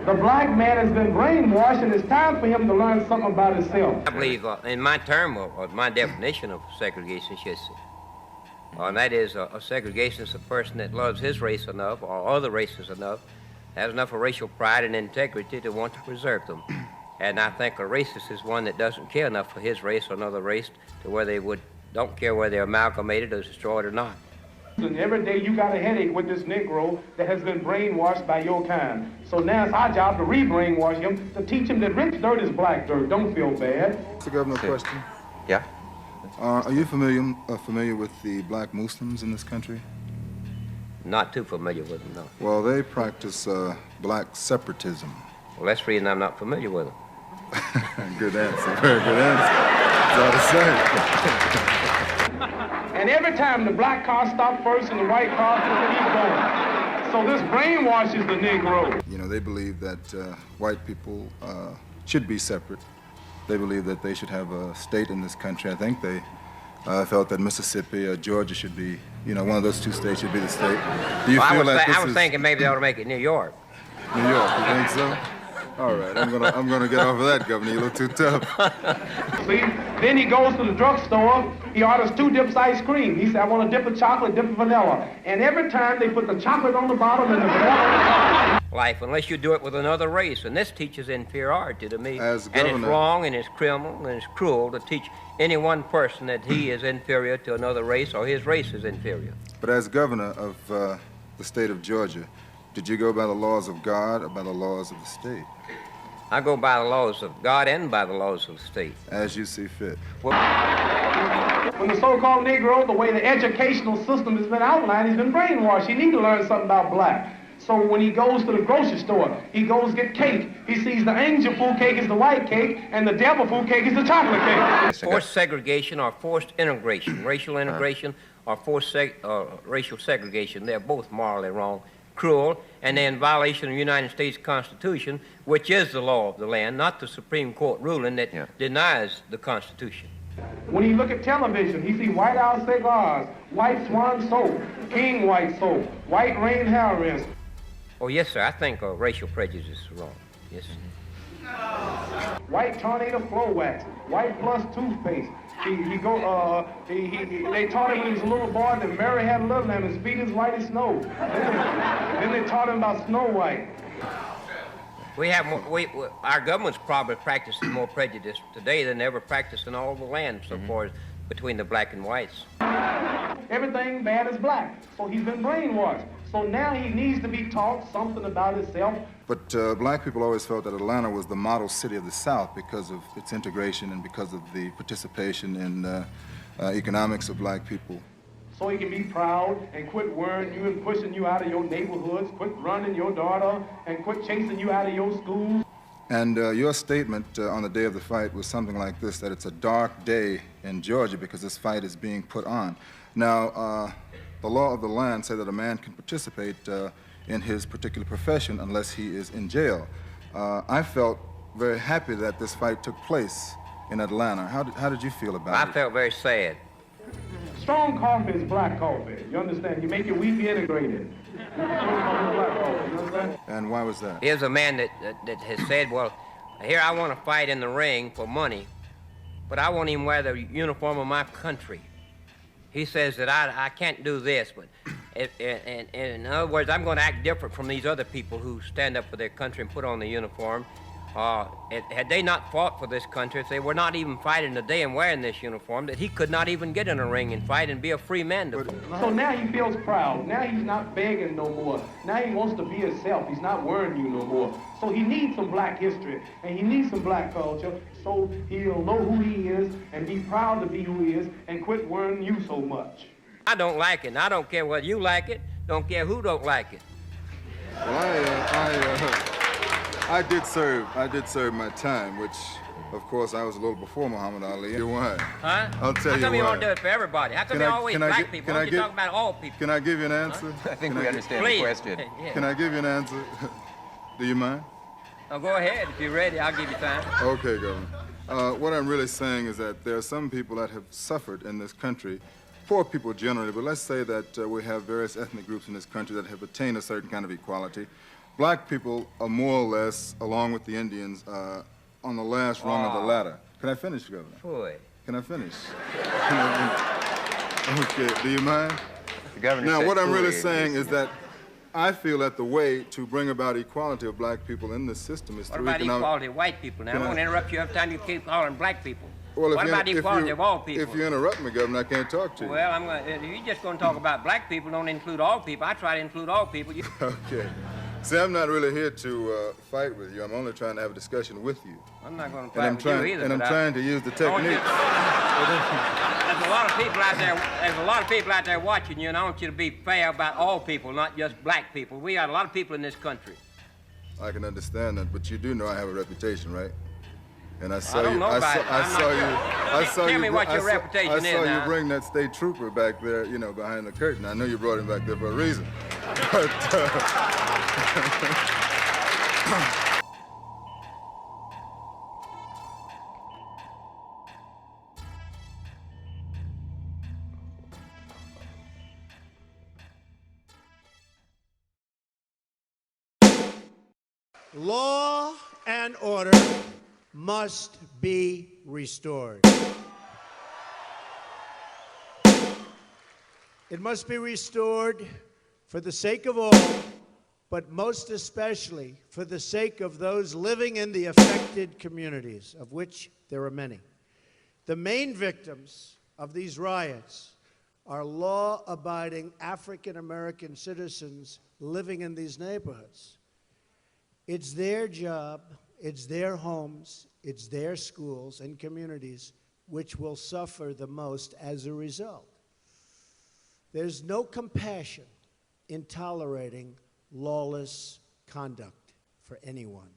The black man has been brainwashed, and it's time for him to learn something about himself. I believe in my term, or my definition of segregation, and that is a segregation is a person that loves his race enough, or other races enough, has enough of racial pride and integrity to want to preserve them. And I think a racist is one that doesn't care enough for his race or another race to where they don't care whether they're amalgamated or destroyed or not. And every day you got a headache with this Negro that has been brainwashed by your kind. So now it's our job to re-brainwash him, to teach him that rich dirt is black dirt. Don't feel bad. Mr. Governor, question. Yeah? Are you familiar with the black Muslims in this country? Not too familiar with them, no. Well, they practice black separatism. Well, that's the reason I'm not familiar with them. Good answer, very good answer. That's all to say. And every time the black car stops first and the white car keeps going. So this brainwashes the Negro. You know, they believe that white people should be separate. They believe that they should have a state in this country. I think they felt that Mississippi or Georgia should be, you know, one of those two states should be the state. Do you feel that I was thinking maybe they ought to make it New York. New York, you think so? All right, I'm gonna get off of that, Governor. You look too tough. See, then he goes to the drugstore. He orders 2 dips ice cream. He said, I want a dip of chocolate, dip of vanilla. And every time they put the chocolate on the bottom and the vanilla on the top. Life, unless you do it with another race, and this teaches inferiority to me. As and governor, it's wrong, and it's criminal, and it's cruel to teach any one person that he is inferior to another race or his race is inferior. But as governor of the state of Georgia, did you go by the laws of God or by the laws of the state? I go by the laws of God and by the laws of the state. As you see fit. When the so-called Negro, the way the educational system has been outlined, he's been brainwashed. He needs to learn something about black. So when he goes to the grocery store, he goes get cake. He sees the angel food cake is the white cake, and the devil food cake is the chocolate cake. Forced segregation or forced integration, racial integration or forced racial segregation, they're both morally wrong, cruel, and they're in violation of the United States Constitution, which is the law of the land, not the Supreme Court ruling that denies the Constitution. When he look at television, he see White House cigars, White Swan soap, King White soap, White Rain hair rinse. Oh, yes, sir. I think racial prejudice is wrong. Yes, sir. White Tornado Flow Wax, White Plus toothpaste. They taught him when he was a little boy that Mary had a little lamb, his feet as white as snow. Then they taught him about Snow White. We have more, our government's probably practicing more prejudice today than they ever practiced in all the land so far as between the black and whites. Everything bad is black, so he's been brainwashed. So now he needs to be taught something about himself. But black people always felt that Atlanta was the model city of the South because of its integration and because of the participation in economics of black people. So he can be proud and quit worrying you and pushing you out of your neighborhoods, quit running your daughter, and quit chasing you out of your schools. And your statement on the day of the fight was something like this, that it's a dark day in Georgia because this fight is being put on. Now, the law of the land said that a man can participate in his particular profession unless he is in jail. I felt very happy that this fight took place in Atlanta. How did you feel about it? I felt very sad. Strong coffee is black coffee. You understand? You make your wheat integrated. Black coffee, you understand? And why was that? Here's a man that has said, well, here I want to fight in the ring for money, but I won't even wear the uniform of my country. He says that I can't do this, but in other words, I'm going to act different from these other people who stand up for their country and put on the uniform. Had they not fought for this country, if they were not even fighting today and wearing this uniform, that he could not even get in a ring and fight and be a free man. So now he feels proud. Now he's not begging no more. Now he wants to be himself. He's not worrying you no more. So he needs some black history, and he needs some black culture, so he'll know who he is and be proud to be who he is and quit worrying you so much. I don't like it, and I don't care whether you like it, don't care who don't like it. Well, I did serve my time, which, of course, I was a little before Muhammad Ali. Why? Huh? I'll tell you why. How come you don't do it for everybody? How come you always black people? Why don't you talk about all people? Can I give you an answer? I think we understand the question. Yeah. Can I give you an answer? Do you mind? Oh, go ahead. If you're ready, I'll give you time. Okay, Governor. What I'm really saying is that there are some people that have suffered in this country, poor people generally, but let's say that we have various ethnic groups in this country that have attained a certain kind of equality. black people are more or less, along with the Indians, on the last rung of the ladder. Can I finish, Governor? Floyd. Can I finish? Okay, do you mind? The governor Now, said what I'm really Floyd. saying is that I feel that the way to bring about equality of black people in this system is What through about economic... equality of white people? Now, I won't interrupt you every time you keep calling black people. Well, What about equality of all people? If you interrupt me, Governor, I can't talk to you. Well, if you're just going to talk about black people, don't include all people. I try to include all people. Okay. See, I'm not really here to fight with you. I'm only trying to have a discussion with you. I'm not going to fight with you either. And I'm trying to use the technique. There's a lot of people out there. There's a lot of people out there watching you, and I want you to be fair about all people, not just black people. We got a lot of people in this country. I can understand that, but you do know I have a reputation, right? And I saw I don't know about it. I saw Tell you. me what your reputation is I saw now. you bring that state trooper back there, you know, behind the curtain. I know you brought him back there for a reason. But, law and order must be restored. It must be restored for the sake of all, but most especially for the sake of those living in the affected communities, of which there are many. The main victims of these riots are law-abiding African-American citizens living in these neighborhoods. It's their job, it's their homes, it's their schools and communities which will suffer the most as a result. There's no compassion in tolerating lawless conduct for anyone.